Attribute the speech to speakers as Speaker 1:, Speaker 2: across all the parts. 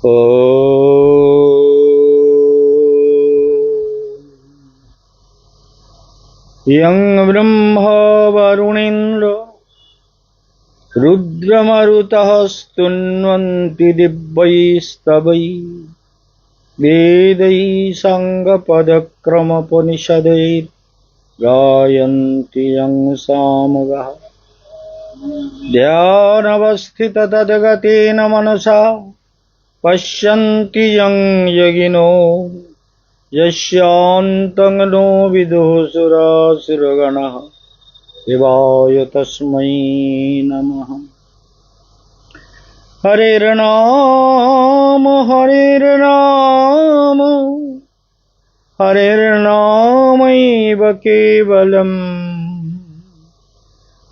Speaker 1: ॐ यं ब्रह्मा वरुणेन्द्र रुद्रमरुतः स्तुन्वन्ति दिव्यैस्तवैः वेदैः साङ्गपदक्रमोपनिषदैर्गायन्ति यं सामगाः ध्यानवस्थिततद्गतेन मनसा पश्यन्ति यं योगिनो यस्यान्तं नो विदुः सुरासुरगणः शिवाय तस्मै नमः। हरेर्नाम हरेर्नाम हरेर्नामैव केवलम्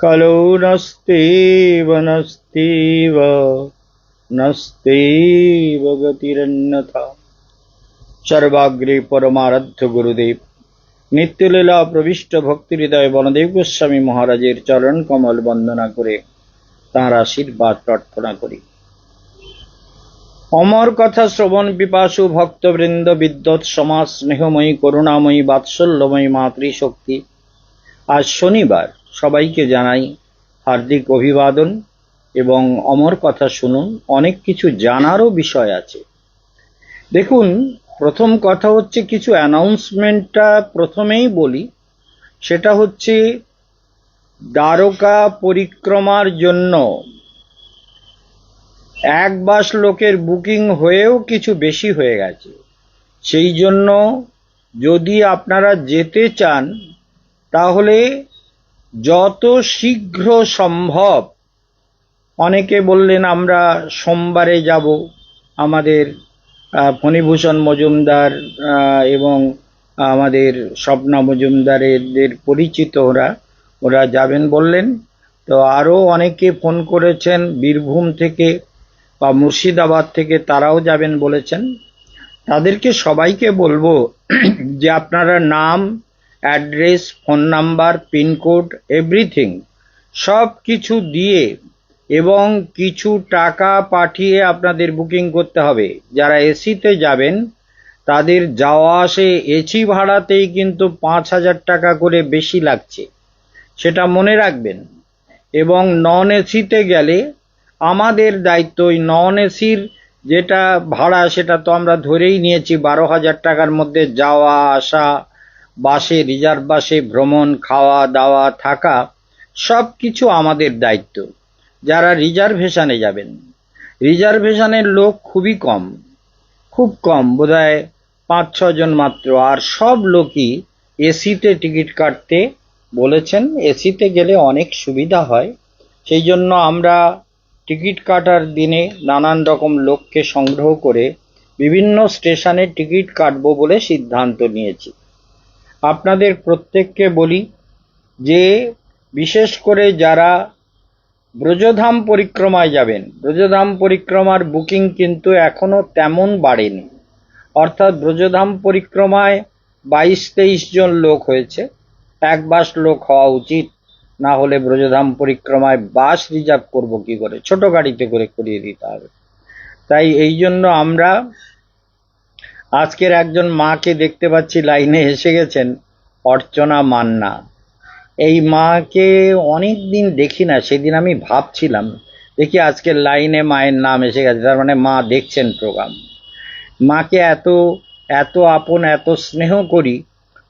Speaker 1: कलौ नस्त्येव नस्त्येव नस्त्येव गतिरन्यथा। सर्वाग्रे परमाराध्य गुरुदेव नित्यलीला प्रविष्ट भक्ति हृदय বনদেব গোস্বামী মহারাজের চরণ কমল বন্দনা করে তাঁর আশীর্বাদ প্রার্থনা করি। অমর কথা শ্রবণ পিপাসু ভক্তবৃন্দ, বিদ্বৎ সমাজ, স্নেহময়ী করুণাময়ী বাৎসল্যময়ী মাতৃশক্তি, আজ শনিবার সবাইকে জানাই হার্দিক অভিবাদন এবং অমর কথা শুনুন। অনেক কিছু জানারও বিষয় আছে। দেখুন, প্রথম কথা হচ্ছে কিছু অ্যানাউন্সমেন্টটা প্রথমেই বলি। সেটা হচ্ছে দ্বারকা পরিক্রমার জন্য 1 বাস লোকের বুকিং হয়েও কিছু বেশি হয়ে গেছে। সেই জন্য যদি আপনারা যেতে চান তাহলে যত শীঘ্র সম্ভব, অনেকে বললেন আমরা সোমবারে যাব, আমাদের ফণীভূষণ মজুমদার এবং আমাদের স্বপ্না মজুমদারের পরিচিত ওরা যাবেন বললেন। তো আরও অনেকে ফোন করেছেন বীরভূম থেকে বা মুর্শিদাবাদ থেকে, তারাও যাবেন বলেছেন। তাদেরকে সবাইকে বলবো যে আপনারা নাম, address, phone number, pincode, everything সব কিছু দিয়ে এবং কিছু টাকা পাঠিয়ে আপনাদের বুকিং করতে হবে। যারা এসিতে যাবেন তাদের যাওয়া আসে এসি ভাড়াতেই কিন্তু 5,000 টাকা করে বেশি লাগছে, সেটা মনে রাখবেন। এবং নন এসিতে গেলে আমাদের দায়িত্ব, ওই নন এসির যেটা ভাড়া সেটা তো আমরা ধরেই নিয়েছি 12,000 টাকার মধ্যে যাওয়া আসা, বাসে, রিজার্ভ বাসে ভ্রমণ, খাওয়া দাওয়া, থাকা সব কিছু আমাদের দায়িত্ব। যারা রিজার্ভেশনে যাবেন, রিজার্ভেশনের লোক খুবই কম, খুব কম, বোধহয় 5-6 জন মাত্র। আর সব লোকই এসিতে টিকিট কাটতে বলেছেন। এসিতে গেলে অনেক সুবিধা হয়। সেই জন্য আমরা টিকিট কাটার দিনে নানান রকম লোককে সংগ্রহ করে বিভিন্ন স্টেশনে টিকিট কাটবো বলে সিদ্ধান্ত নিয়েছি। আপনাদের প্রত্যেককে বলি যে বিশেষ করে যারা ব্রজধাম পরিক্রমায় যাবেন, ব্রজধাম পরিক্রমার বুকিং কিন্তু এখনো তেমন বাড়েনি। অর্থাৎ ব্রজধাম পরিক্রমায় 22-23 জন লোক হয়েছে। 1 বাস লোক হওয়া উচিত, না হলে ব্রজধাম পরিক্রমায় বাস রিজার্ভ করব কি করে? ছোট গাড়িতে করে করিয়ে দিতে হবে। তাই এই জন্য আমরা আজকের একজন মাকে দেখতে পাচ্ছি লাইনে এসে গেছেন, অর্চনা মান্না। এই মাকে অনেক দিন দেখি না, সেদিন আমি ভাবছিলাম দেখি আজকের লাইনে মায়ের নাম এসে গেছে, তার মানে মা দেখছেন প্রোগ্রাম। মাকে এত এত আপন, এত স্নেহ করি,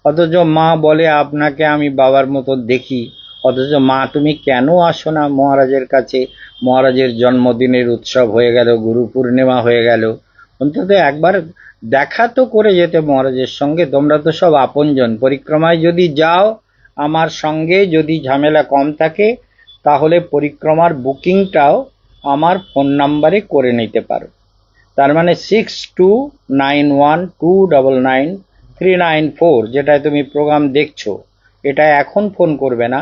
Speaker 1: অথচ মা বলে আপনাকে আমি বাবার মতো দেখি। অথচ মা তুমি কেন আসো না মহারাজের কাছে? মহারাজের জন্মদিনের উৎসব হয়ে গেল, গুরু পূর্ণিমা হয়ে গেল, অন্তত একবার দেখা তো করে যেতে মহারাজের সঙ্গে। তোমরা তো সব আপনজন। পরিক্রমায় যদি যাও আমার সঙ্গে, যদি ঝামেলা কম থাকে তাহলে পরিক্রমার বুকিংটাও আমার ফোন নাম্বারে করে নিতে পারো। তার মানে 6291299394, যেটায় তুমি প্রোগ্রাম দেখছো, এটা এখন ফোন করবে না।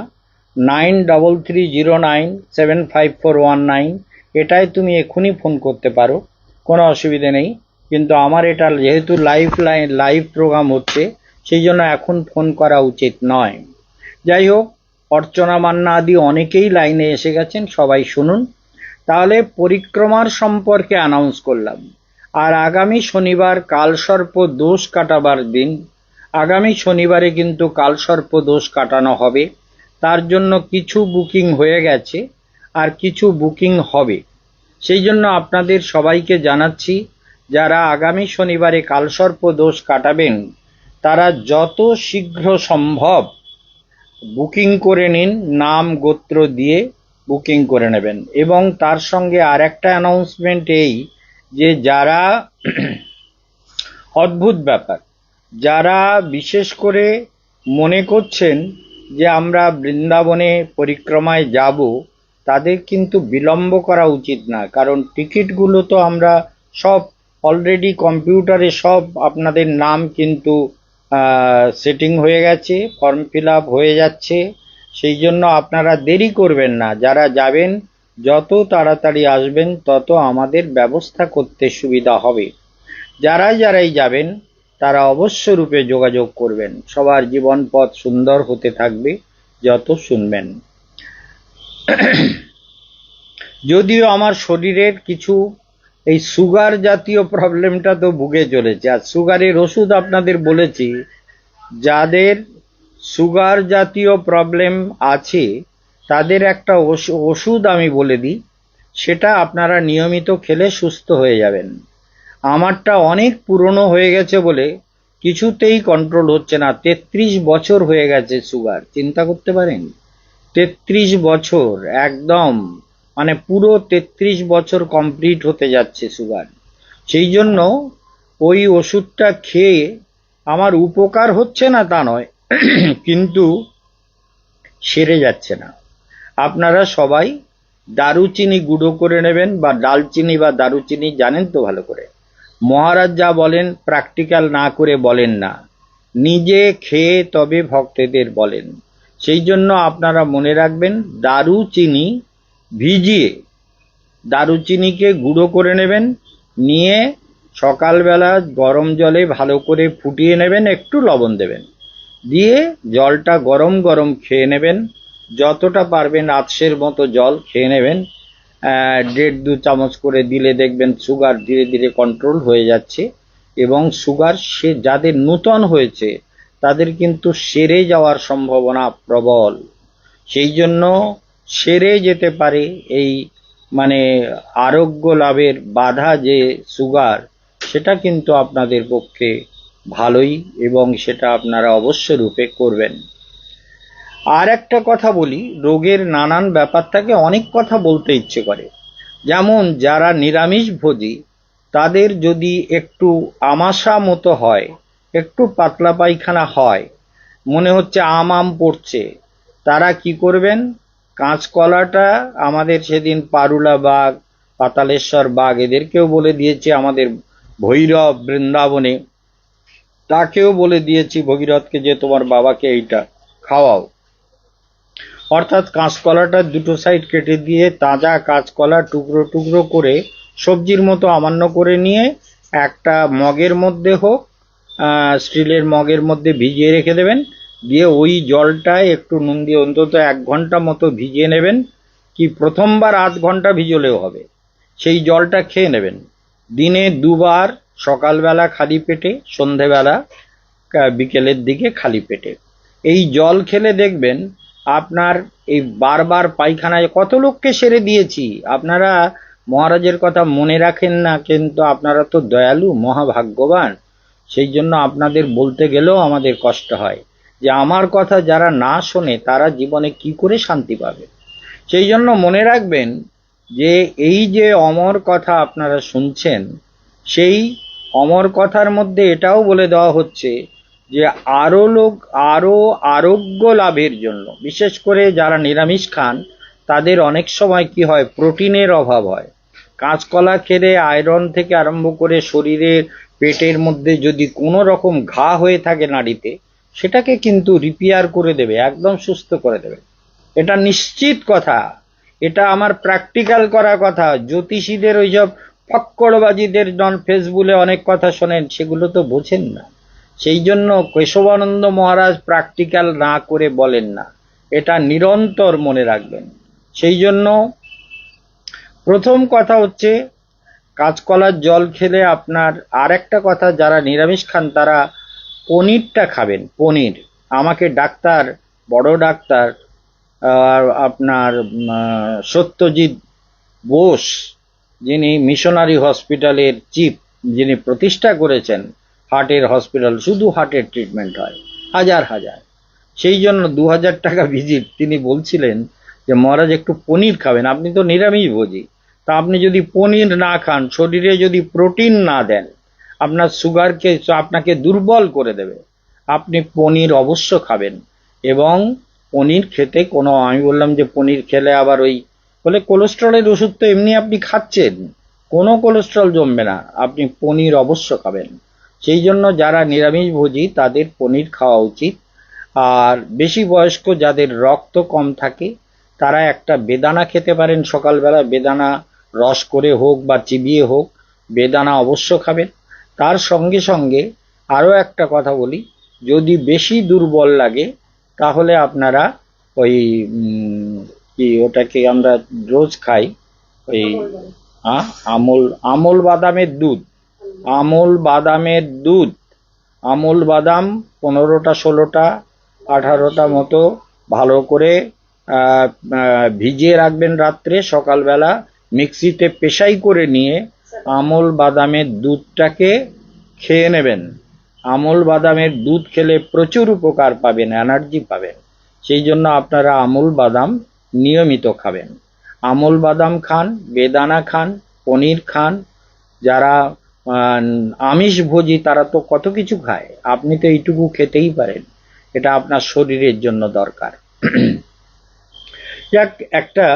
Speaker 1: 9330975419, এটায় তুমি এখনই ফোন করতে পারো, কোনো অসুবিধে নেই। কিন্তু আমার এটা যেহেতু লাইভ প্রোগ্রাম হচ্ছে, সেই জন্য এখন ফোন করা উচিত নয়। যাই হোক, অর্চনা মান্না আদি অনেকেই লাইনে এসে গেছেন, সবাই শুনুন। তাহলে পরিক্রমার সম্পর্কে অ্যানাউন্স করলাম। আর আগামী শনিবার কালসর্প দোষ কাটাবার দিন। আগামী শনিবারে কিন্তু কালসর্প দোষ কাটানো হবে। তার জন্য কিছু বুকিং হয়ে গেছে আর কিছু বুকিং হবে। সেই জন্য আপনাদের সবাইকে জানাচ্ছি, যারা আগামী শনিবারে কালসর্প দোষ কাটাবেন তারা যত শীঘ্র সম্ভব বুকিং করে নিন, নাম গোত্র দিয়ে বুকিং করে নেবেন। এবং তার সঙ্গে আর একটা অ্যানাউন্সমেন্ট এই যে যারা অদ্ভুত ব্যাপার, যারা বিশেষ করে মনে করছেন যে আমরা বৃন্দাবনে পরিক্রমায় যাব, তাদের কিন্তু বিলম্ব করা উচিত না। কারণ টিকিটগুলো তো আমরা সব অলরেডি কম্পিউটারে সব আপনাদের নাম কিন্তু সেটিং হয়ে গেছে, ফর্ম ফিল আপ হয়ে যাচ্ছে। সেই জন্য আপনারা দেরি করবেন না। যারা যাবেন যত তাড়াতাড়ি আসবেন তত আমাদের ব্যবস্থা করতে সুবিধা হবে। যারাই যাবেন তারা অবশ্য রূপে যোগাযোগ করবেন। সবার জীবন পথ সুন্দর হতে থাকবে যত শুনবেন। যদিও আমার শরীরের কিছু এই সুগার জাতীয় প্রবলেমটা তো ভুগে চলেছে। আর সুগারের ওষুধ আপনাদের বলেছি, যাদের সুগার জাতীয় প্রবলেম আছে তাদের একটা ওষুধ আমি বলে দিই, সেটা আপনারা নিয়মিত খেলে সুস্থ হয়ে যাবেন। আমারটা অনেক পুরনো হয়ে গেছে বলে কিছুতেই কন্ট্রোল হচ্ছে না। 33 বছর হয়ে গেছে সুগার, চিন্তা করতে পারেন? 33 বছর, একদম মানে পুরো 33 বছর কমপ্লিট হতে যাচ্ছে সুগার। সেই জন্য ওই ওষুধটা খেয়ে আমার উপকার হচ্ছে না তা নয়, কিন্তু সেরে যাচ্ছে না। আপনারা সবাই দারুচিনি গুঁড়ো করে নেবেন, বা ডালচিনি বা দারুচিনি জানেন তো ভালো করে। মহারাজ যা বলেন প্র্যাকটিক্যাল না করে বলেন না, নিজে খেয়ে তবে ভক্তদের বলেন। সেই জন্য আপনারা মনে রাখবেন, দারুচিনি ভিজিয়ে দারুচিনিকে গুঁড়ো করে নেবেন, নিয়ে সকালবেলা গরম জলে ভালো করে ফুটিয়ে নেবেন, একটু লবণ দেবেন, দিয়ে জলটা গরম গরম খেয়ে নেবেন। যতটা পারবেন আতসের মতো জল খেয়ে নেবেন। 1.5-2 চামচ করে দিলে দেখবেন সুগার ধীরে ধীরে কন্ট্রোল হয়ে যাচ্ছে। এবং সুগার সে যাদের নূতন হয়েছে তাদের কিন্তু সেরে যাওয়ার সম্ভাবনা প্রবল। সেই জন্য সেরে যেতে পারে এই মানে আরোগ্য লাভের বাধা যে সুগার, সেটা কিন্তু আপনাদের পক্ষে ভালোই, এবং সেটা আপনারা অবশ্য রূপে করবেন। আর একটা কথা বলি, রোগের নানান ব্যাপার থাকে, অনেক কথা বলতে ইচ্ছে করে। যেমন যারা নিরামিষ ভোজী তাদের যদি একটু আমাশা মতো হয়, একটু পাতলা পায়খানা হয়, মনে হচ্ছে আম পড়ছে, তারা কি করবেন, কাঁচকলাটা আমাদের সেদিন পারুলা বাগ, পাতালেশ্বর বাগ এদেরকেও বলে দিয়েছি, আমাদের ভৈরব বৃন্দাবনে তাকেও বলে দিয়েছি ভগীরথকে যে তোমার বাবাকে এইটা খাওয়াও। অর্থাৎ কাঁচকলাটা দুটো সাইড কেটে দিয়ে তাজা কাঁচকলা টুকরো টুকরো করে সবজির মতো আমান্য করে নিয়ে একটা মগের মধ্যে হোক, স্টিলের মগের মধ্যে ভিজিয়ে রেখে দেবেন। দিয়ে ওই জলটায় একটু নুন দিয়ে অন্তত 1 ঘন্টা মতো ভিজিয়ে নেবেন, কি প্রথমবার 8 ঘন্টা ভিজলেও হবে। সেই জলটা খেয়ে নেবেন দিনে 2 বার, সকালবেলা খালি পেটে, সন্ধেবেলা বিকেলের দিকে খালি পেটে। এই জল খেলে দেখবেন আপনার এই বারবার পায়খানায়, কত লোককে সেরে দিয়েছি। আপনারা মহারাজের কথা মনে রাখেন না, কিন্তু আপনারা তো দয়ালু, মহাভাগ্যবান। সেই জন্য আপনাদের বলতে গেলেও আমাদের কষ্ট হয় যে আমার কথা যারা না শোনে তারা জীবনে কি করে শান্তি পাবে। সেই জন্য মনে রাখবেন যে এই যে অমর কথা আপনারা শুনছেন, সেই অমর কথার মধ্যে এটাও বলে দেওয়া হচ্ছে যে আরো আরোগ্য লাভের জন্য, বিশেষ করে যারা নিরামিষ খান তাদের অনেক সময় কি হয়, প্রোটিনের অভাব হয়। কাঁচকলা খেলে আয়রন থেকে আরম্ভ করে শরীরের পেটের মধ্যে যদি কোনো রকম ঘা হয়ে থাকে নাড়িতে, সেটাকে কিন্তু রিপেয়ার করে দেবে, একদম সুস্থ করে দেবে। এটা নিশ্চিত কথা, এটা আমার প্র্যাকটিক্যাল করা কথা। জ্যোতিষীদের ওইসব ফক্কড়বাজিদের ফেসবুকে অনেক কথা শোনেন, সেগুলো তো বোঝেন না। সেই জন্য কেশবানন্দ মহারাজ প্র্যাকটিক্যাল না করে বলেন না, এটা নিরন্তর মনে রাখবেন। সেই জন্য প্রথম কথা হচ্ছে, কাঁচকলার জল খেলে আপনার, আর একটা কথা, যারা নিরামিষ খান তারা পনিরটা খাবেন। পনির, আমাকে ডাক্তার, বড় ডাক্তার আপনার সত্যজিৎ বোস, যিনি মিশনারি হসপিটালের চিফ, যিনি প্রতিষ্ঠা করেছেন হার্টের হসপিটাল, শুধু হার্টের ট্রিটমেন্ট হয় হাজার হাজার, সেই জন্য 2000 টাকা ভিজিট। তিনি বলছিলেন যে মহারাজ একটু পনির খাবেন, আপনি তো নিরামিষ ভোজী, তা আপনি যদি পনির না খান, শরীরে যদি প্রোটিন না দেন, আপনার সুগারকে, আপনাকে দুর্বল করে দেবে। আপনি পনির অবশ্য খাবেন। এবং পনির খেতে কোনো, আমি বললাম যে পনির খেলে আবার ওই বলে কোলেস্ট্রলের ওষুধ তো এমনি আপনি খাচ্ছেন, কোনো কোলেস্ট্রল জমবে না, আপনি পনির অবশ্য খাবেন। সেই জন্য যারা নিরামিষ ভোজী তাদের পনির খাওয়া উচিত। আর বেশি বয়স্ক যাদের রক্ত কম থাকে তারা একটা বেদানা খেতে পারেন সকালবেলা, বেদানা রস করে হোক বা চিবিয়ে হোক, বেদানা অবশ্য খাবেন। তার সঙ্গে সঙ্গে আরও একটা কথা বলি, যদি বেশি দুর্বল লাগে তাহলে আপনারা ওই কি ওটাকে আমরা রোজ খাই, ওই আমল, আমল বাদামের দুধ, আমল বাদামের দুধ, আমল বাদাম 15টা 16টা 18টা মতো ভালো করে ভিজিয়ে রাখবেন রাত্রে, সকালবেলা মিক্সিতে পেশাই করে নিয়ে আমল বাদামের দুধটাকে খেয়ে নেবেন। আমল বাদামের দুধ খেলে প্রচুর উপকার পাবেন, এনার্জি পাবেন। সেই জন্য আপনারা আমল বাদাম নিয়মিত খাবেন। আমল বাদাম খান, বেদানা খান, পনির খান। যারা আমিষ ভোজী তারা তো কত কিছু খায়, আপনি তো এইটুকু খেতেই পারেন, এটা আপনার শরীরের জন্য দরকার। যাক, একটা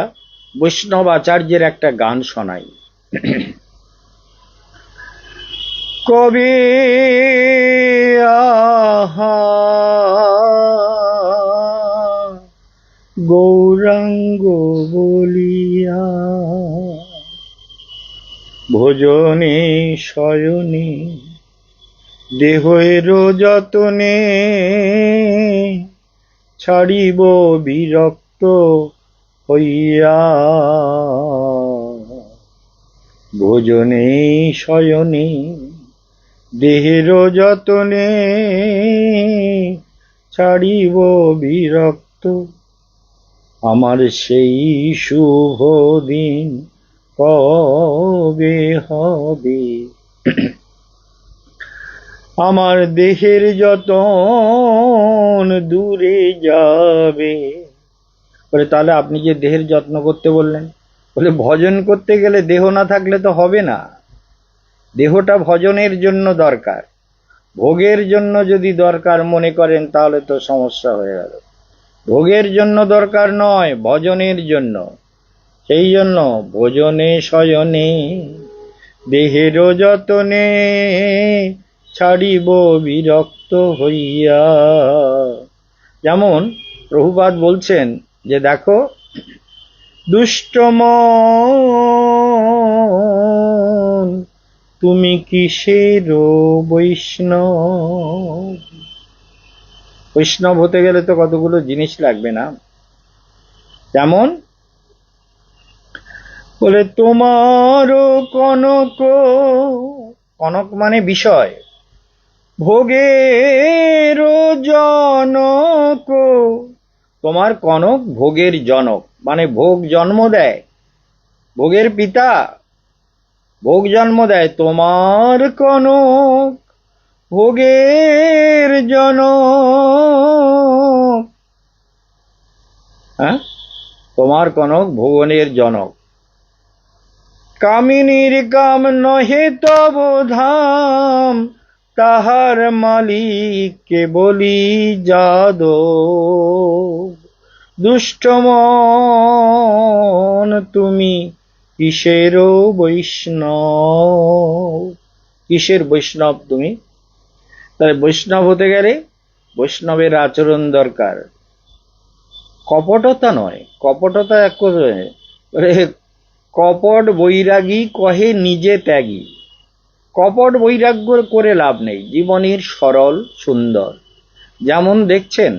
Speaker 1: বৈষ্ণব আচার্যের একটা গান শোনাই। কবি আহা গৌরাঙ্গ বলিয়া, ভোজনে শয়নে দেহের যতনে, ছাড়িব বিরক্ত হইয়া, ভোজনে শয়নে দেহের যতনে, ছাড়িব বিরক্ত, আমার সেই শুভ দিন কবে হবে, আমার দেহের যতন দূরে যাবে। বলে তাহলে আপনি যে দেহের যত্ন করতে বললেন, বলে ভজন করতে গেলে দেহ না থাকলে তো হবে না, দেহটা ভজনের জন্য দরকার। ভোগের জন্য যদি দরকার মনে করেন তাহলে তো সমস্যা হয়ে গেল। ভোগের জন্য দরকার নয়, ভজনের জন্য। সেই জন্য ভোজনে শয়নে দেহের যতনে, ছাড়িব বিরক্ত হইয়া। যেমন প্রভুপাদ বলছেন যে দেখো, দুষ্ট মন তুমি কিসের বৈষ্ণব। বৈষ্ণব হতে গেলে তো কতগুলো জিনিস লাগবে না। যেমন বলে তোমারও কনক, কনক মানে বিষয়, ভোগের জনক, তোমার কনক ভোগের জনক, মানে ভোগ জন্ম দেয়, ভোগের পিতা, ভোগ জন্ম দেয়। তোমার কনক ভোগের জনক, হ্যাঁ, তোমার কনক ভোগনের জনক। কামিনীর কাম নহে তব ধাম, তাহার মালিক কেবলি যাদব। দুষ্ট মন তুমি কিসের বৈষ্ণব, কিসের বৈষ্ণব তুমি? তাহলে বৈষ্ণব হতে গেলে বৈষ্ণবের আচরণ দরকার, কপটতা নয়। কপটতা এক করে, কপট বৈরাগী কহে নিজে ত্যাগী। কপট বৈরাগ্য করে লাভ নেই, জীবনের সরল সুন্দর। যেমন দেখছেন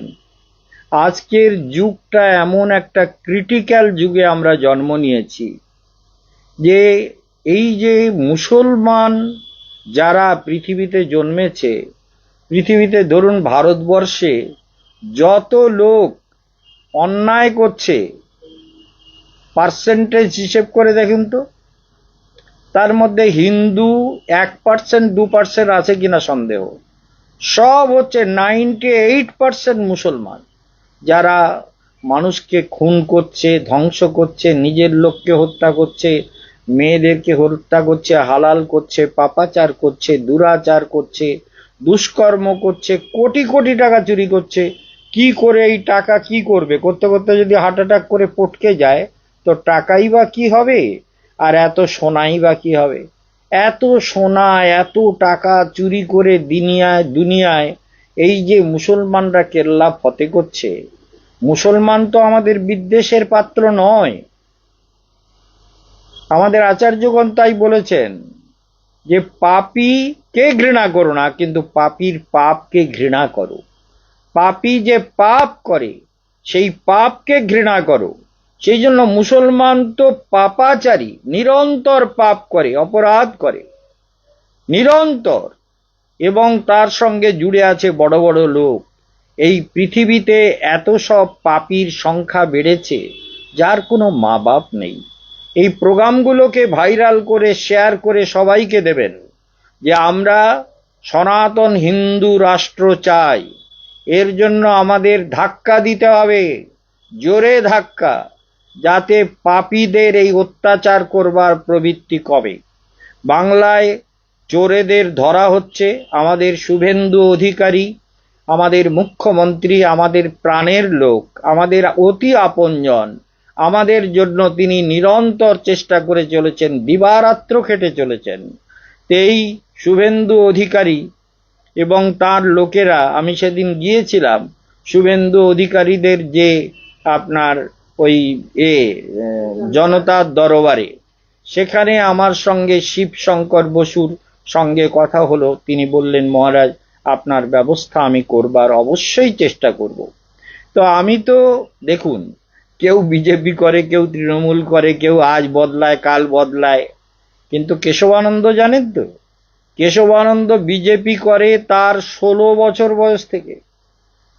Speaker 1: আজকের যুগটা এমন একটা ক্রিটিক্যাল যুগে আমরা জন্ম নিয়েছি যে এই যে মুসলমান যারা পৃথিবীতে জন্মেছে, পৃথিবীতে ধরুন ভারতবর্ষে যত লোক অন্যায় করছে, পার্সেন্টেজ হিসেব করে দেখুন তো, তার মধ্যে হিন্দু 1% 2% আছে কিনা সন্দেহ। সব হচ্ছে 98% মুসলমান, যারা মানুষকে খুন করছে, ধ্বংস করছে, নিজের লোককে হত্যা করছে, মেয়েদেরকে হত্যা করছে, হালাল করছে, পাপাচার করছে, দুরাচার করছে, দুষ্কর্ম করছে, কোটি কোটি টাকা চুরি করছে। কি করে এই টাকা কি করবে? করতে করতে যদি হার্ট অ্যাটাক করে পটকে যায় তো টাকাই বা কি হবে, আর এত সোনাই বা কি হবে? এত সোনা এত টাকা চুরি করে দুনিয়ায় এই যে মুসলমানরা কেল্লা ফতে করছে, মুসলমান তো আমাদের বিদ্বেষের পাত্র নয়। আমাদের আচার্যগণ তাই বলেছেন যে পাপীকে ঘৃণা করো না, কিন্তু পাপীর পাপকে ঘৃণা করো। পাপী যে পাপ করে সেই পাপকে ঘৃণা করো। সেই জন্য মুসলমান তো পাপাচারী, নিরন্তর পাপ করে, অপরাধ করে নিরন্তর, এবং তার সঙ্গে জুড়ে আছে বড় বড় লোক। এই পৃথিবীতে এত সব পাপীর সংখ্যা বেড়েছে যার কোনো মা বাপ নেই। এই প্রোগ্রামগুলোকে ভাইরাল করে শেয়ার করে সবাইকে দেবেন যে আমরা সনাতন হিন্দু রাষ্ট্র চাই। এর জন্য আমাদের ধাক্কা দিতে হবে, জোরে ধাক্কা, যাতে পাপীদের এই অত্যাচার করবার প্রবৃত্তি কমে। বাংলায় চোরেদের ধরা হচ্ছে। আমাদের শুভেন্দু অধিকারী, আমাদের মুখ্যমন্ত্রী, আমাদের প্রাণের লোক, আমাদের অতি আপনজন, আমাদের জন্য তিনি নিরন্তর চেষ্টা করে চলেছেন, দিবারাত্র খেটে চলেছেন। এই শুভেন্দু অধিকারী এবং তার লোকেরা, আমি সেদিন গিয়েছিলাম শুভেন্দু অধিকারীদের যে আপনার ওই জনতার দরবারে, সেখানে আমার সঙ্গে শিবশঙ্কর বসুর সঙ্গে কথা হলো। তিনি বললেন, মহারাজ আপনার ব্যবস্থা আমি করবার অবশ্যই চেষ্টা করব। তো আমি তো দেখুন, কেউ বিজেপি করে, কেউ তৃণমূল করে, কেউ আজ বদলায় কাল বদলায়, কিন্তু কেশবানন্দ জানেন তো, কেশবানন্দ বিজেপি করে তার 16 বছর বয়স থেকে।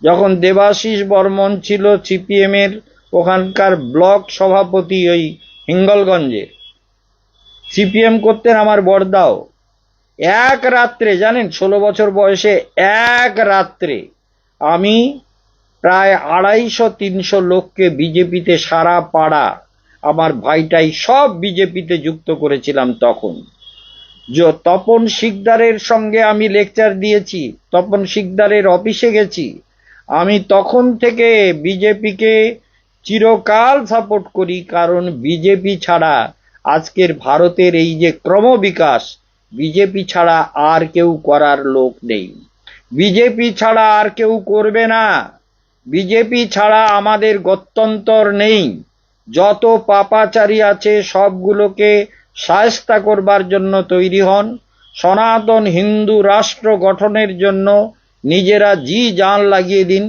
Speaker 1: যখন দেবাশিস বর্মন ছিল সিপিএম এর ওখানকার ব্লক সভাপতি, ওই হিঙ্গলগঞ্জে সিপিএম করতেন আমার বড়দাও। এক রাত্রে, জানেন, 16 বছর বয়সে এক রাত্রে আমি প্রায় 250-300 লোককে বিজেপিতে, সারা পাড়া আমার ভাইটাই সব বিজেপিতে যুক্ত করেছিলাম। তখন তপন শিকদারের সঙ্গে আমি লেকচার দিয়েছি, তপন শিকদারের অফিসে গেছি। আমি তখন থেকে বিজেপিকে চিরকাল সাপোর্ট করি, কারণ বিজেপি ছাড়া আজকের ভারতের এই যে ক্রমবিকাশ, বিজেপি ছাড়া আর কেউ করার লোক নেই, বিজেপি ছাড়া আর কেউ করবে না, বিজেপি ছাড়া আমাদের গত্যন্তর নেই। যত পাপাচারী আছে সবগুলোকে শায়েস্তা করবার জন্য তৈরি হন। সনাতন হিন্দু রাষ্ট্র গঠনের জন্য নিজেরা জি জান লাগিয়ে দিন।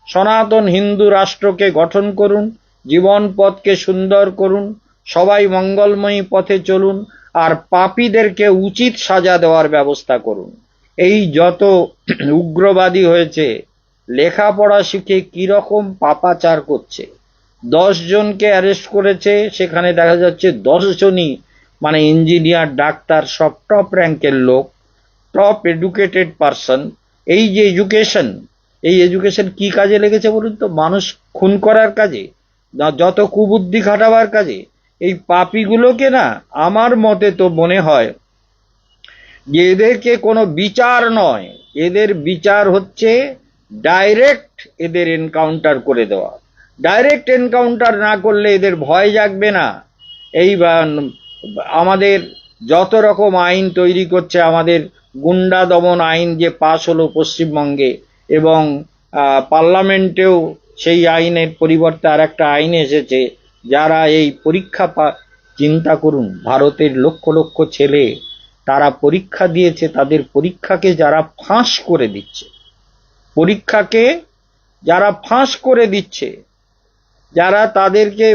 Speaker 1: সনাতন হিন্দু রাষ্ট্রকে গঠন করুন, জীবন পথকে সুন্দর করুন, সবাই মঙ্গলময়ী পথে চলুন, আর পাপীদেরকে উচিত সাজা দেওয়ার ব্যবস্থা করুন। এই যত উগ্রবাদী হয়েছে, লেখাপড়া শিখে কিরকম পাপাচার করছে। 10 জনকে অ্যারেস্ট করেছে, সেখানে দেখা যাচ্ছে 10 জনই মানে ইঞ্জিনিয়ার, ডাক্তার, সব টপ র্যাঙ্কের লোক, টপ এডুকেটেড পারসন। এই যে এডুকেশন, এই এডুকেশন কি কাজে লেগেছে বলুন তো? মানুষ খুন করার কাজে, যত কুবুদ্ধি খাটাবার কাজে। এই পাপীগুলোকে না, আমার মতে তো মনে হয় যে এদেরকে কোনো বিচার নয়, এদের বিচার হচ্ছে ডাইরেক্ট এদের এনকাউন্টার করে দেওয়া। ডাইরেক্ট এনকাউন্টার না করলে এদের ভয় জাগবে না। এই আমাদের যত রকম আইন তৈরি করছে, আমাদের গুন্ডা দমন আইন যে পাশ হলো পশ্চিমবঙ্গে, এবং পার্লামেন্টেও সেই আইনের পরিবর্তে আর একটা আইন এসেছে, যারা এই পরীক্ষা চিন্তা করুন, ভারতের লক্ষ লক্ষ ছেলে তারা পরীক্ষা দিয়েছে, তাদের পরীক্ষাকে যারা ফাঁস করে দিচ্ছে, পরীক্ষাকে যারা ফাঁস করে দিচ্ছে, যারা তাদেরকে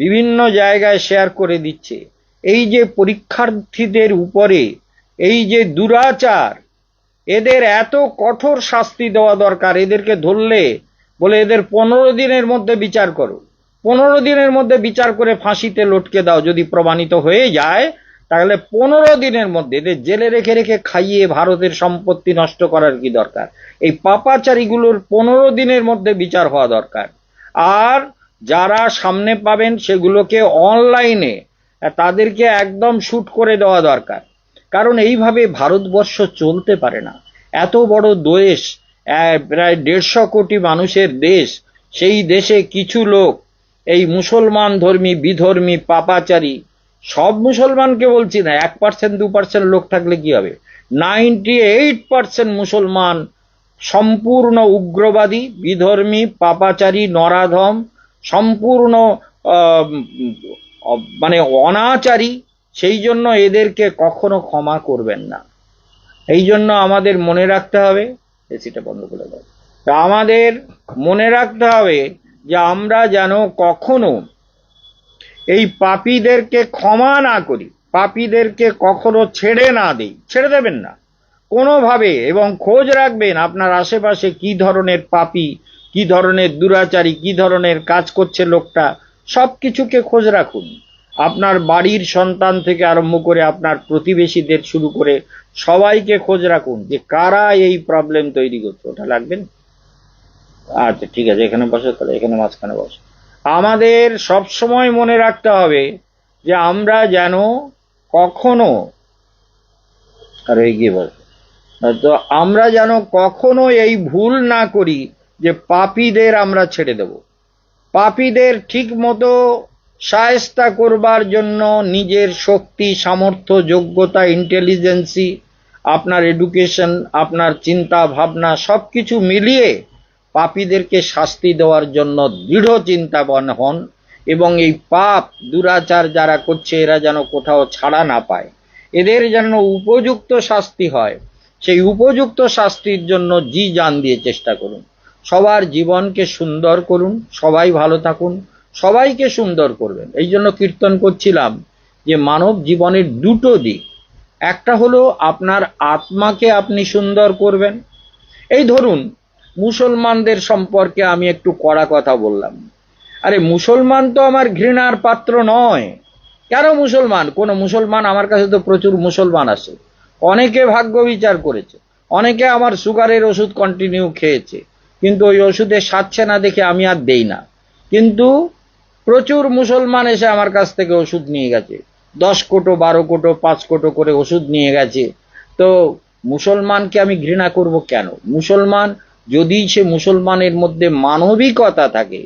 Speaker 1: বিভিন্ন জায়গায় শেয়ার করে দিচ্ছে, এই যে পরীক্ষার্থীদের উপরে এই যে দুরাচার, এদের এত কঠোর শাস্তি দেওয়া দরকার। এদেরকে ধরলে বলে এদের 15 দিনের মধ্যে বিচার করো, 15 দিনের মধ্যে বিচার করে ফাঁসিতে লটকে দাও। যদি প্রমাণিত হয়ে যায় তাহলে 15 দিনের মধ্যে এদের জেলে রেখে রেখে খাইয়ে ভারতের সম্পত্তি নষ্ট করার কি দরকার? এই পাপাচারীগুলোর 15 দিনের মধ্যে বিচার হওয়া দরকার। আর যারা সামনে পাবেন সেগুলোকে অনলাইনে তাদেরকে একদম শুট করে দেওয়া দরকার। কারণ এইভাবে ভারতবর্ষ চলতে পারে না। এত বড় দেশ, প্রায় 150 কোটি মানুষের দেশ, সেই দেশে কিছু লোক এই মুসলমান ধর্মী বিধর্মী পাপাচারী, সব মুসলমানকে বলছি না, 1% 2% লোক থাকলে কি হবে? 98% মুসলমান সম্পূর্ণ উগ্রবাদী, বিধর্মী, পাপাচারী, নরাধম, সম্পূর্ণ মানে অনাচারী। সেই জন্য এদেরকে কখনো ক্ষমা করবেন না। এই জন্য আমাদের মনে রাখতে হবে, এসিটা বন্ধ করে দাও, আমাদের মনে রাখতে হবে যে আমরা যেন কখনো এই পাপীদেরকে ক্ষমা না করি, পাপীদেরকে কখনো ছেড়ে না দিই। ছেড়ে দেবেন না কোনোভাবে, এবং খোঁজ রাখবেন আপনার আশেপাশে কি ধরনের পাপী, কি ধরনের দুরাচারী, কি ধরনের কাজ করছে লোকটা, সবকিছুকে খোঁজ রাখুন। আপনার বাড়ির সন্তান থেকে আরম্ভ করে আপনার প্রতিবেশীদের শুরু করে সবাইকে খোঁজ রাখুন যে কারা এই প্রবলেম তৈরি করছে। ওটা লাগবেন? আচ্ছা ঠিক আছে, এখানে বসে, তাহলে এখানে মাঝখানে বসে। আমাদের সব সময় মনে রাখতে হবে যে আমরা যেন কখনো, আর এগিয়ে বল, তো আমরা যেন কখনো এই ভুল না করি যে পাপীদের আমরা ছেড়ে দেব। পাপীদের ঠিক মতো শায়েস্তা করবার জন্য নিজের শক্তি, সামর্থ্য, যোগ্যতা, ইন্টেলিজেন্সি, আপনার এডুকেশন, আপনার চিন্তা ভাবনা সবকিছু মিলিয়ে পাপীদেরকে শাস্তি দেওয়ার জন্য দৃঢ় চিন্তাবান হন, এবং এই পাপ দুরাচার যারা করছে এরা যেন কোথাও ছাড়া না পায়, এদের যেন উপযুক্ত শাস্তি হয়। সেই উপযুক্ত শাস্তির জন্য জি জান দিয়ে চেষ্টা করুন। সবার জীবনকে সুন্দর করুন, সবাই ভালো থাকুন, সবাইকে সুন্দর করবেন। এই জন্য কীর্তন করছিলাম যে মানব জীবনের দুটো দিক, একটা হলো আপনার আত্মাকে আপনি সুন্দর করবেন। এই ধরুন মুসলমানদের সম্পর্কে আমি একটু কড়া কথা বললাম, আরে মুসলমান তো আমার ঘৃণার পাত্র নয়। কেন মুসলমান? কোন মুসলমান, আমার কাছে তো প্রচুর মুসলমান আছে, অনেকে ভাগ্য বিচার করেছে, অনেকে আমার সুগারের ওষুধ কন্টিনিউ খেয়েছে, কিন্তু ওই ওষুধে সারছে না দেখে আমি আর দেই না। কিন্তু প্রচুর মুসলমান এসে আমার কাছ থেকে ওষুধ নিয়ে গেছে, 10 কোটো 12 কোটো 5 কোটো করে ওষুধ নিয়ে গেছে। তো মুসলমানকে আমি ঘৃণা করব কেন? মুসলমান যদি সে মুসলমানের মধ্যে মানবিকতা থাকে,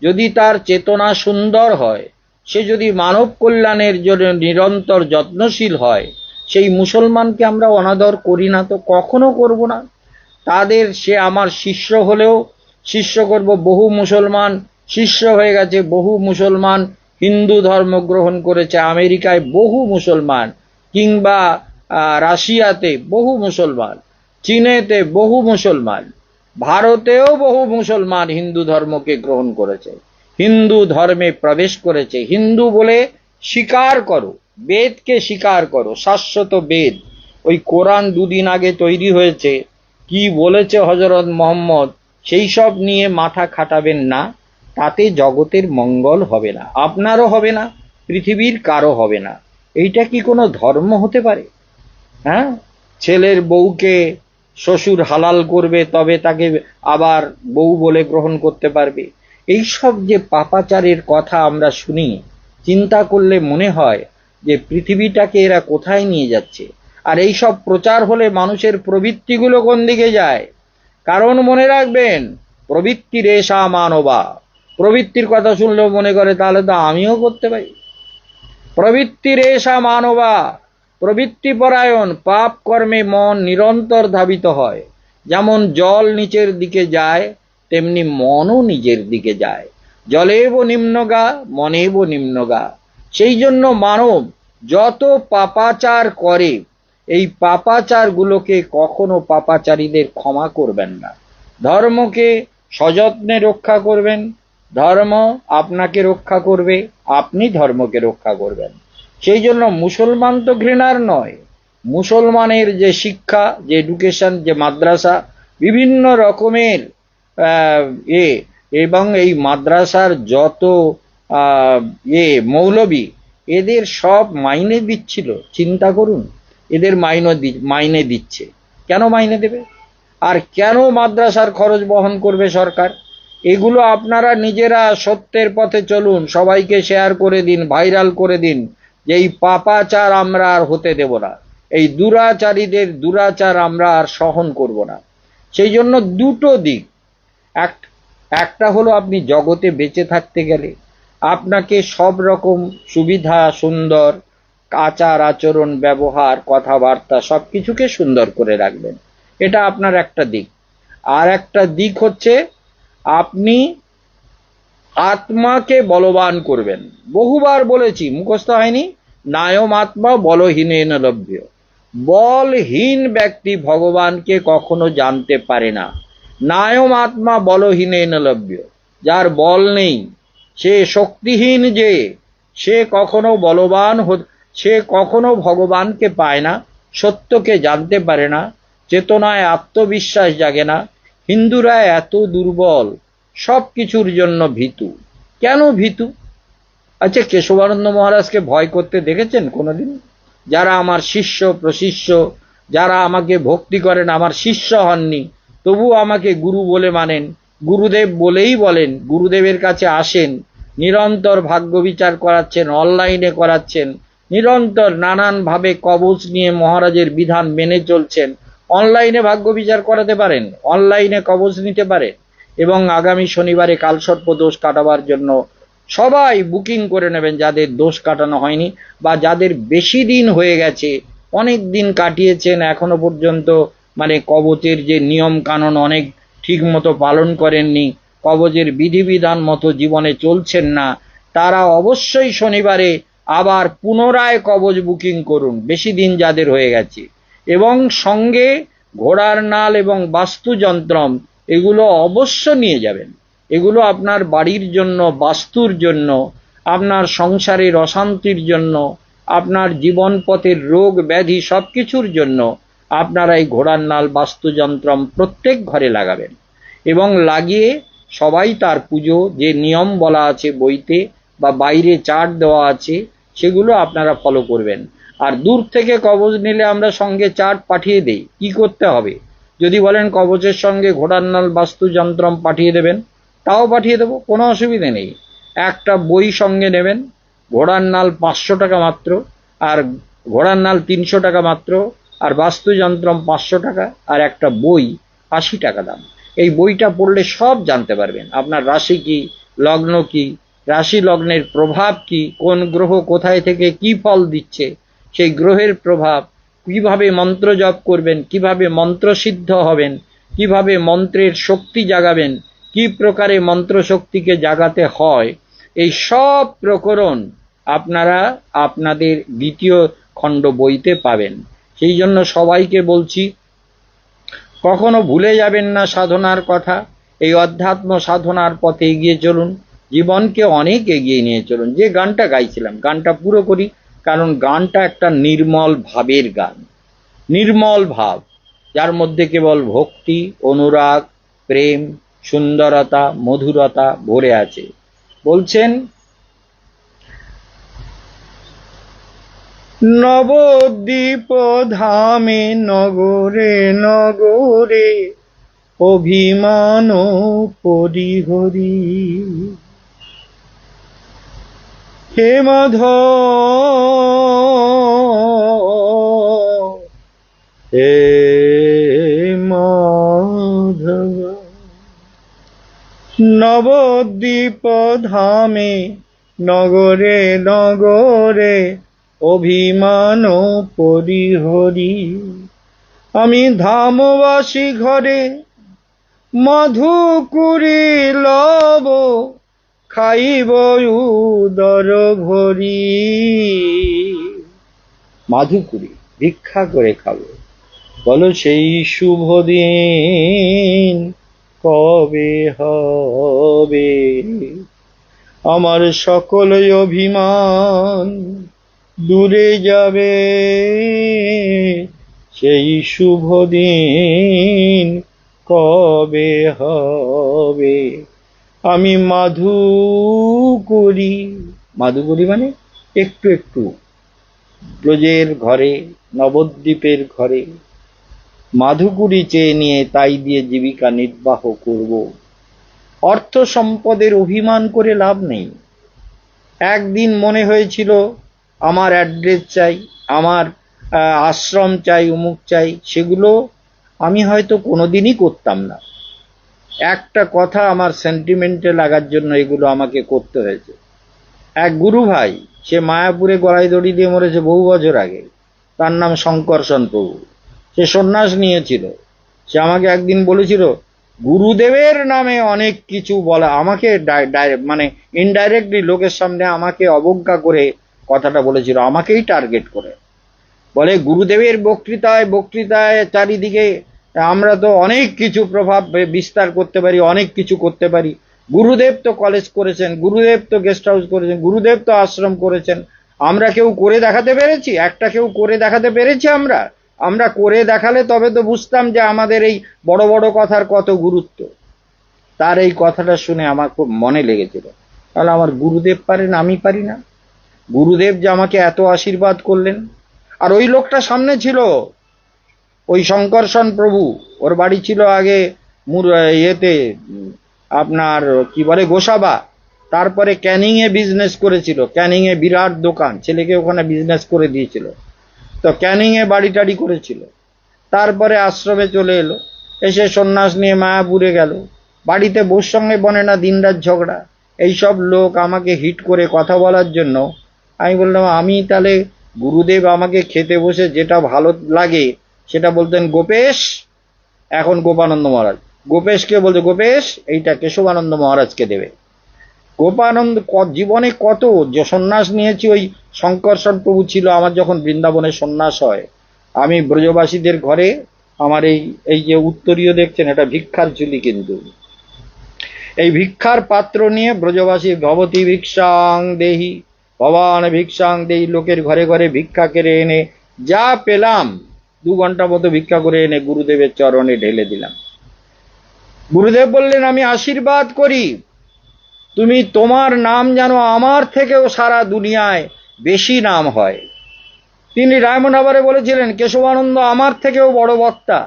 Speaker 1: যদি তার চেতনা সুন্দর হয়, সে যদি মানব কল্যাণের জন্য নিরন্তর যত্নশীল হয়, সেই মুসলমানকে আমরা অনাদর করি না তো? কখনো করব না। তাদের, সে আমার শিষ্য হলেও শিষ্য করব। বহু মুসলমান শিষ্য হয়ে গেছে, বহু মুসলমান হিন্দু ধর্ম গ্রহণ করেছে, আমেরিকায় বহু মুসলমান, কিংবা রাশিয়াতে বহু মুসলমান, চীনেতে বহু মুসলমান, ভারতেও বহু মুসলমান হিন্দু ধর্মকে গ্রহণ করেছে, হিন্দু ধর্মে প্রবেশ করেছে। হিন্দু বলে স্বীকার করো, বেদকে স্বীকার করো, শাশ্বত বেদ। ওই কোরআন 2 দিন আগে তৈরি হয়েছে, কি বলেছে হযরত মুহাম্মদ সেই সব নিয়ে মাথা খাটাবেন না, তাতে জগতের মঙ্গল হবে না, আপনারও হবে না, পৃথিবীর কারো হবে না। এইটা কি কোনো ধর্ম হতে পারে? হ্যাঁ, ছেলের বউকে শ্বশুর হালাল করবে তবে তাকে আবার বউ বলে গ্রহণ করতে পারবে। এই সব যে পাপাচারের কথা আমরা শুনি, চিন্তা করলে মনে হয় যে পৃথিবীটাকে এরা কোথায় নিয়ে যাচ্ছে। আর এই সব প্রচার হলে মানুষের প্রবৃত্তিগুলো কোন দিকে যায়? কারণ মনে রাখবেন, প্রবৃত্তি রেশা মানবা, প্রবৃত্তির কথা শুনলেও মনে করে তাহলে তো আমিও করতে পারি। প্রবৃত্তি রেশা মানবা, প্রবৃত্তি পরায়ণ, পাপ কর্মে মন নিরন্তর ধাবিত হয়। যেমন জল নিচের দিকে যায়, তেমনি মনও নিজের দিকে যায়। জলেব নিম্নগা মনেব নিম্নগা। সেই জন্য মানব যত পাপাচার করে, এই পাপাচারগুলোকে কখনো পাপাচারীদের ক্ষমা করবেন না। ধর্মকে সযত্নে রক্ষা করবেন, ধর্ম আপনাকে রক্ষা করবে, আপনি ধর্মকে রক্ষা করবেন। সেই জন্য মুসলমান তো ঘৃণার নয়, মুসলমানের যে শিক্ষা, যে এডুকেশন, যে মাদ্রাসা, বিভিন্ন রকমের আহ, এ এবং এই মাদ্রাসার যত মৌলবী, এদের সব মাইনে দিচ্ছিল। চিন্তা করুন, এদের মাইনে দিচ্ছে। কেন মাইনে দেবে? আর কেন মাদ্রাসার খরচ বহন করবে সরকার? এগুলো আপনারা নিজেরা সত্যের পথে চলুন, সবাইকে শেয়ার করে দিন, ভাইরাল করে দিন যে এই পাপাচার আমরা আর হতে দেব না, এই দুরাচারীদের দুরাচার আমরা আর সহন করব না। সেই জন্য দুটো দিক, একটা হলো আপনি জগতে বেঁচে থাকতে গেলে আপনাকে সব রকম সুবিধা, সুন্দর আচার আচরণ, ব্যবহার, কথাবার্তা সবকিছুকে সুন্দর করে রাখবেন, এটা আপনার একটা দিক। আর একটা দিক হচ্ছে আপনি আত্মাকে বলবান করবেন। বহুবার বলেছি, মুখস্থ হয়নি, নায়ম আত্মা বলহীনেন লভ্য। বলহীন ব্যক্তি ভগবানকে কখনো জানতে পারে না। নায়ম আত্মা বলহীনেন লভ্য, যার বল নেই, সে শক্তিহীন, যে সে কখনো বলবান, সে কখনো ভগবানকে পায় না, সত্যকে জানতে পারে না, চেতনায় আত্মবিশ্বাস জাগে না। হিন্দুরা এত দুর্বল, সব কিছুর জন্য ভীতু। কেন ভীতু? আচ্ছা, কেশবানন্দ মহারাজকে ভয় করতে দেখেছেন কোনোদিন? যারা আমার শিষ্য প্রশিষ্য, যারা আমাকে ভক্তি করেন, আমার শিষ্য হননি, তবু আমাকে গুরু বলে মানেন, গুরুদেব বলেই বলেন, গুরুদেবের কাছে আসেন, নিরন্তর ভাগ্য বিচার করাচ্ছেন, অনলাইনে করাচ্ছেন, নিরন্তর নানানভাবে কবচ নিয়ে মহারাজের বিধান মেনে চলছেন। অনলাইনে ভাগ্য বিচার করাতে পারেন, অনলাইনে কবচ নিতে পারেন। এবং আগামী শনিবারে কালসর্প দোষ কাটাবার জন্য সবাই বুকিং করে নেবেন, যাদের দোষ কাটানো হয়নি বা যাদের বেশি দিন হয়ে গেছে, অনেক দিন কাটিয়েছেন, এখনো পর্যন্ত মানে কবচের যে নিয়ম কানুন অনেক ঠিক মতো পালন করেননি, কবচের বিধিবিধান মতো জীবনে চলছেন না, তারা অবশ্যই শনিবারে আবার পুনরায় কবচ বুকিং করুন, বেশি দিন যাদের হয়ে গেছে। এবং সঙ্গে ঘোড়ার নাল এবং বাস্তুযন্ত্রম, এগুলো অবশ্য নিয়ে যাবেন। এগুলো আপনার বাড়ির জন্য, বাস্তুর জন্য, আপনার সংসারের অশান্তির জন্য, আপনার জীবন পথের রোগ ব্যাধি সবকিছুর জন্য আপনারা এই ঘোড়ার নাল বাস্তুযন্ত্রম প্রত্যেক ঘরে লাগাবেন। এবং লাগিয়ে সবাই তার পুজো, যে নিয়ম বলা আছে বইতে বা বাইরে চার্ট দেওয়া আছে, সেগুলো আপনারা ফলো করবেন। আর দূর থেকে কবচ নিলে আমরা সঙ্গে চার্ট পাঠিয়ে দেই। কি করতে হবে? যদি বলেন কবচের সঙ্গে ঘোড়ার নাল বাস্তুযন্ত্রম পাঠিয়ে দেবেন, তাও পাঠিয়ে দেবো, কোনো অসুবিধে নেই। একটা বই সঙ্গে নেবেন, ঘোড়ার নাল 500 টাকা মাত্র, আর ঘোড়ার নাল 300 টাকা মাত্র, আর বাস্তুযন্ত্রম 500 টাকা, আর একটা বই 80 টাকা দাম। এই বইটা পড়লে সব জানতে পারবেন, আপনার রাশি কি, লগ্ন কি, রাশি লগ্নের প্রভাব কি, কোন গ্রহ কোথায় থেকে কি ফল দিচ্ছে, সেই গ্রহের প্রভাব, কিভাবে মন্ত্র জপ করবেন, কিভাবে মন্ত্র সিদ্ধ হবেন, কিভাবে মন্ত্রের শক্তি জাগাবেন, কি প্রকারে মন্ত্র শক্তিকে জাগাতে হয়, এই সব প্রকরণ আপনারা আপনাদের দ্বিতীয় খণ্ড বইতে পাবেন। সেই জন্য সবাইকে বলছি, কখনো ভুলে যাবেন না সাধনার কথা। এই অধ্যাত্ম সাধনার পথে এগিয়ে চলুন, জীবনকে অনেক এগিয়ে নিয়ে চলুন। যে গানটা গাইছিলাম, গানটা পুরো করি, কারণ গানটা একটা নির্মল ভাবের গান, নির্মল ভাব, যার মধ্যে কেবল ভক্তি, অনুরাগ, প্রেম, সুন্দরতা, মধুরতা ভরে আছে। বলছেন, নবদ্বীপ ধামে নগরে নগরে অভিমান পরিহরি, হে মাধব হে মাধব। নবদ্বীপ ধামে নগরে নগরে অভিমান পরিহরি, আমি ধামবাসী ঘরে মধুকুরি লব, খাইব উদর ভরি। মাধুকুরি ভিক্ষা করে খাবো, বলো সেই শুভ দিন কবে হবে? আমার সকল অভিমান দূরে যাবে সেই শুভ দিন কবে হবে। আমি মাধু করি, মাধু করি মানে একটু একটু, ব্রজের ঘরে নবদ্বীপের ঘরে মাধুকুরি চেয়ে নিয়ে তাই দিয়ে জীবিকা নির্বাহ করব। অর্থ সম্পদের অভিমান করে লাভ নেই। একদিন মনে হয়েছিল আমার অ্যাড্রেস চাই, আমার আশ্রম চাই, অমুক চাই, সেগুলো আমি হয়তো কোনোদিনই করতাম না। একটা কথা আমার সেন্টিমেন্টে লাগার জন্য এগুলো আমাকে করতে হয়েছে। এক গুরু ভাই, সে মায়াপুরে গলায় দড়ি দিয়ে মরেছে বহু বছর আগে, তার নাম শঙ্করসন প্রভু। সে সন্ন্যাস নিয়েছিল। সে আমাকে একদিন বলেছিল, গুরুদেবের নামে অনেক কিছু বলা, আমাকে মানে ইনডাইরেক্টলি লোকের সামনে আমাকে অবজ্ঞা করে কথাটা বলেছিল, আমাকেই টার্গেট করে। বলে গুরুদেবের বক্তৃতায় বক্তৃতায় চারিদিকে আমরা তো অনেক কিছু প্রভাব বিস্তার করতে পারি, অনেক কিছু করতে পারি। গুরুদেব তো কলেজ করেছেন, গুরুদেব তো গেস্ট হাউস করেছেন, গুরুদেব তো আশ্রম করেছেন, আমরা কেউ করে দেখাতে পেরেছি? একটা কেউ করে দেখাতে পেরেছি? আমরা আমরা করে দেখালে তবে তো বুঝতাম যে আমাদের এই বড় বড় কথার কত গুরুত্ব। তার এই কথাটা শুনে আমার খুব মনে লেগেছিল, তাহলে আমার গুরুদেব পারেন, আমি পারি না? গুরুদেব যে আমাকে এত আশীর্বাদ করলেন। আর ওই লোকটা সামনে ছিল, ওই শঙ্করসন প্রভু, ওর বাড়ি ছিল আগে ইয়েতে, আপনার কি বলে গোসাবা, তারপরে ক্যানিং এ বিজনেস করেছিল, ক্যানিং এ বিরাট দোকান, ছেলেকে ওখানে বিজনেস করে দিয়েছিল, তো ক্যানিং এ বাড়ি টাড়ি করেছিল। তারপরে আশ্রমে চলে এলো, এসে সন্ন্যাস নিয়ে মায়াপুরে গেল। বাড়িতে বউর সঙ্গে বনে না, দিনরাত ঝগড়া। এইসব লোক আমাকে হিট করে কথা বলার জন্য আমি বললাম, আমি তাহলে গুরুদেব আমাকে খেতে বসে যেটা ভালো লাগে সেটা বলতেন গোপেশ, এখন গোপানন্দ মহারাজ। গোপেশকে বলছে, গোপেশ এইটা কেশবানন্দ মহারাজকে দেবে। গোপানন্দ জীবনে কত যে সন্ন্যাস নিয়েছি, ওই শঙ্করসন প্রভু ছিল আমার যখন বৃন্দাবনে সন্ন্যাস হয়। আমি ব্রজবাসীদের ঘরে আমার এই এই যে উত্তরীয় দেখছেন, এটা ভিক্ষার ঝুলি, কিন্তু এই ভিক্ষার পাত্র নিয়ে ব্রজবাসী ভবতী ভিক্ষাং দেহি, ভবান ভিক্ষাং দেহি, লোকের ঘরে ঘরে ভিক্ষা কেড়ে এনে যা পেলাম 2 ঘন্টা মতো ভিক্ষা করে এনে গুরুদেবের চরণে ঢেলে দিলাম। গুরুদেব বললেন, আমি আশীর্বাদ করি তুমি তোমার নাম যেন আমার থেকেও সারা দুনিয়ায় বেশি নাম হয়। তিনি ডায়মন্ড হারবারে বলেছিলেন, কেশবানন্দ আমার থেকেও বড় বক্তা।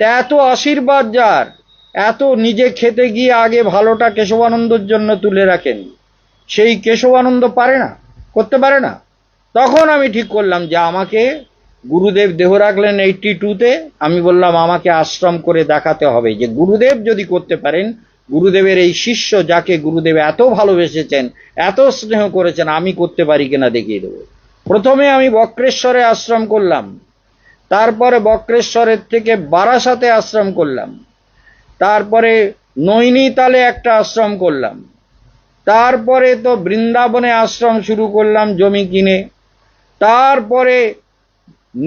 Speaker 1: তা এত আশীর্বাদ যার, এত নিজে খেতে গিয়ে আগে ভালোটা কেশবানন্দর জন্য তুলে রাখেন, সেই কেশবানন্দ পারে না, করতে পারে না। তখন আমি ঠিক করলাম যে আমাকে গুরুদেব দেহ রাখলেন 82-তে, আমি বললাম আমাকে আশ্রম করে দেখাতে হবে যে গুরুদেব যদি করতে পারেন, গুরুদেবের এই শিষ্য যাকে গুরুদেব এত ভালোবেসেছেন, এত স্নেহ করেছেন, আমি করতে পারি কিনা দেখিয়ে দেবো। প্রথমে আমি বক্রেশ্বরে আশ্রম করলাম, তারপরে বক্রেশ্বরের থেকে বারাসাতে আশ্রম করলাম, তারপরে নৈনিতালে একটা আশ্রম করলাম, তারপরে তো বৃন্দাবনে আশ্রম শুরু করলাম জমি কিনে, তারপরে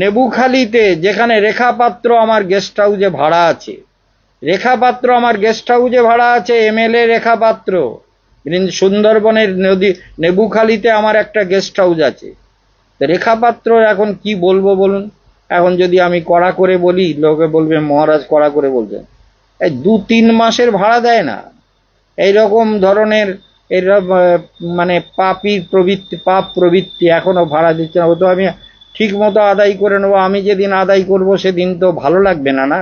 Speaker 1: নেবুখালিতে, যেখানে রেখাপাত্র আমার গেস্ট হাউসে ভাড়া আছে, রেখাপাত্র আমার গেস্ট হাউসে ভাড়া আছে, এমএলএ রেখাপাত্র, সুন্দরবনের নদী নেবুখালিতে আমার একটা গেস্ট হাউস আছে। রেখাপাত্র এখন কি বলবো বলুন? এখন যদি আমি কড়া করে বলি, লোকে বলবে মহারাজ কড়া করে বলছেন। এই 2-3 মাসের ভাড়া দেয় না। এইরকম ধরনের এরা মানে পাপী প্রবৃত্তি, পাপ প্রবৃত্তি এখনো ভাড়া দিচ্ছে না। ও তো আমি ঠিক মতো আদায় করে নেবো, আমি যেদিন আদায় করব সেদিন তো ভালো লাগবে না, না?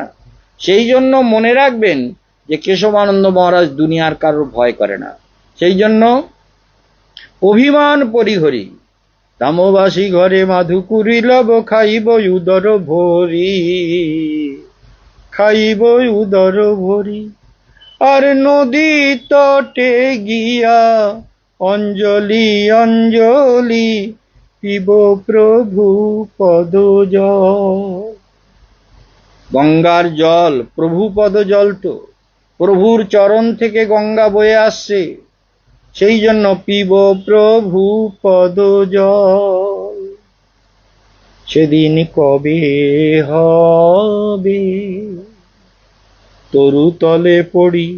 Speaker 1: সেই জন্য মনে রাখবেন যে কেশবানন্দ মহারাজ দুনিয়ার কারোর ভয় করে না। সেই জন্য অভিমান পরিহরি, তামবাসী ঘরে মাধুকুরি লব, খাইব উদর ভরি, খাইব উদর ভরি। আর নদী তটে গিয়া অঞ্জলি অঞ্জলি পিব প্রভু পদ জল। গঙ্গার জল প্রভু পদ জল, তো প্রভুর চরণ থেকে গঙ্গা বয়ে আসছে, সেই জন্য পিব প্রভু পদ জল। সেদিন কবে হবে তরু তলে পড়ি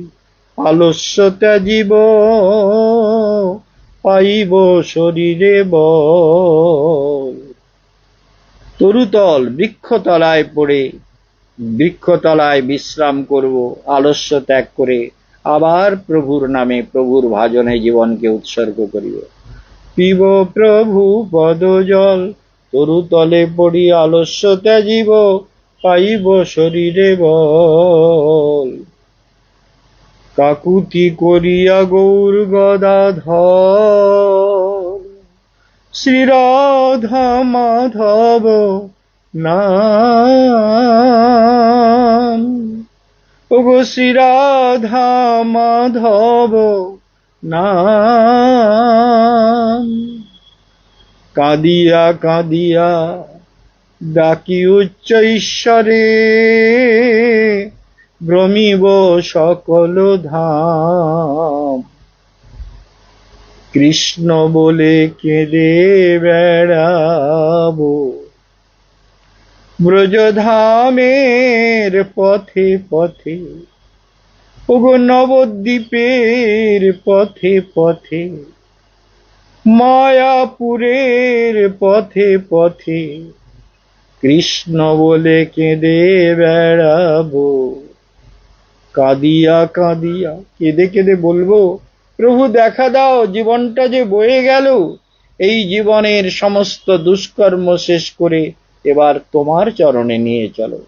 Speaker 1: আলস্য ত্যাজিব, পাইব শরীরে বল। তরুতল বৃক্ষতলায় পড়ে বৃক্ষতলায় বিশ্রাম করব, আলস্য ত্যাগ করে আবার প্রভুর নামে প্রভুর ভাজনে জীবনকে উৎসর্গ করিব। পিব প্রভু পদজল, তরুতলে পড়ি আলস্য ত্যাজিব, পাইব শরীরে বল। কাকুতি করিয়া গৌর গদাধর, শ্রীরাধা মাধব নাম। ওগো শ্রীরাধা মাধব নাম। কাঁদিয়া কাঁদিয়া ডাকি উচ্চ ঈশ্বরে, ভ্রমিব সকল ধাম। কৃষ্ণ বলে কেঁদে বেড়াবো, ব্রজধামের পথে পথে। ওগো নবদ্বীপের পথে পথে, মায়াপুরের পথে পথে, কৃষ্ণ বলে কেঁদে বেড়াবো। কাঁদিয়া কাঁদিয়া কেঁদে কেঁদে বলবো, প্রভু দেখা দাও, জীবনটা যে বয়ে গেল, এই জীবনের সমস্ত দুষ্কর্ম শেষ করে এবার তোমার চরণে নিয়ে চলো।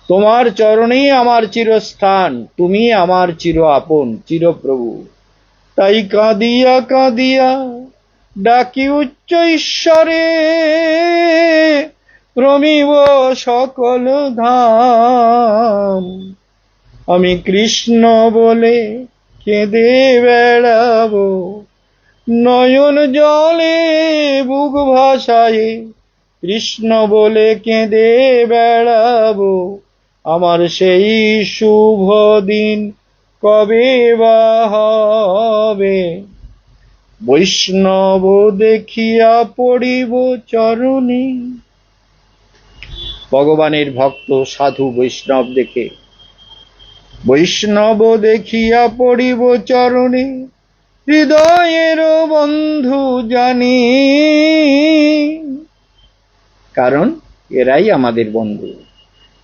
Speaker 1: তোমার চরণেই আমার চিরস্থান, তুমি আমার চির আপন, চিরপ্রভু। তাই কাঁদিয়া কাঁদিয়া ডাকি উচ্চ ঈশ্বরে, প্রমিব সকল ধাম। আমি কৃষ্ণ বলে কেঁদে বেড়াবো, নয়ন জলে বুক ভাসায়ে, কৃষ্ণ বলে কেঁদে বেড়াবো। আমার সেই শুভ দিন কবে বা হবে, বৈষ্ণব দেখিয়া পড়িব চরণে। ভগবানের ভক্ত সাধু বৈষ্ণব দেখে, বৈষ্ণব দেখিয়া পড়িব চরণে। হৃদয়ের বন্ধু জানি, কারণ এরাই আমাদের বন্ধু।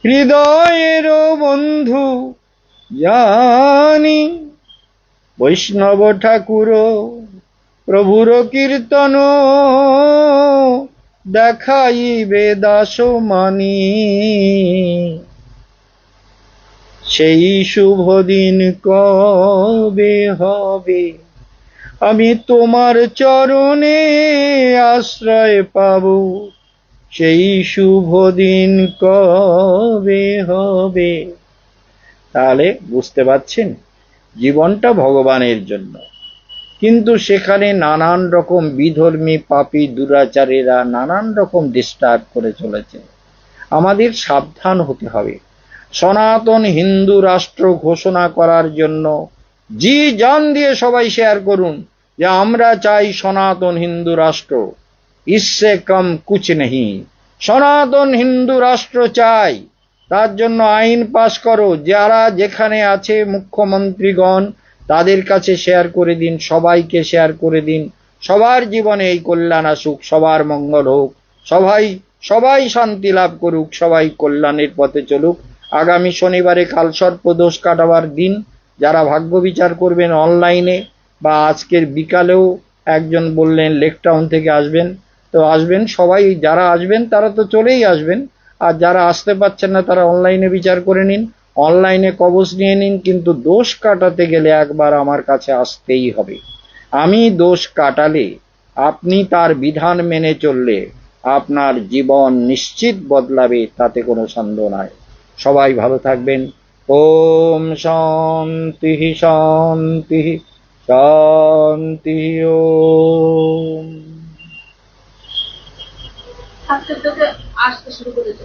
Speaker 1: হৃদয়ের বন্ধু জানি, বৈষ্ণব ঠাকুর প্রভুর কীর্তন দেখাইবে দাস মানি। সেই শুভ দিন কবে হবে, আমি তোমার চরণে আশ্রয় পাব। সেই শুভ দিন কবে হবে। তাহলে বুঝতে পারছেন, জীবনটা ভগবানের জন্য, কিন্তু সেখানে নানান রকম বিধর্মী পাপী দুরাচারীরা নানান রকম ডিস্টার্ব করে চলেছে। আমাদের সাবধান হতে হবে। সনাতন হিন্দু রাষ্ট্র ঘোষণা করার জন্য জি জান দিয়ে সবাই শেয়ার করুন যে আমরা চাই সনাতন হিন্দু রাষ্ট্র, ইসসে কম কুছ নেই। সনাতন হিন্দু রাষ্ট্র চাই, তার জন্য আইন পাশ করো। যারা যেখানে আছে মুখ্যমন্ত্রীগণ তাদের কাছে শেয়ার করে দিন, সবাইকে শেয়ার করে দিন। সবার জীবনে এই কল্যাণ আসুক, সবার মঙ্গল হোক, সবাই শান্তি লাভ করুক, সবাই কল্যাণের পথে চলুক। আগামী শনিবারে কালসর্প দোষ কাটাবার দিন। যারা ভাগ্য বিচার করবেন অনলাইনে বা আজকের বিকালেও একজন বললেন লেকটাউন থেকে আসবেন, তো আসবেন সবাই। যারা আসবেন তারা তো চলেই আসবেন, আর যারা আসতে পারছেন না তারা অনলাইনে বিচার করে নিন, অনলাইনে কবচ নিয়ে নিন। কিন্তু দোষ কাটাতে গেলে একবার আমার কাছে আসতেই হবে। আমি দোষ কাটালে, আপনি তার বিধান মেনে চললে আপনার জীবন নিশ্চিত বদলাবে, তাতে কোনো সন্দেহ নাই। সবাই ভালো থাকবেন। ওম শান্তি শান্তি শান্তি। ওম।
Speaker 2: আসতে শুরু করেছে।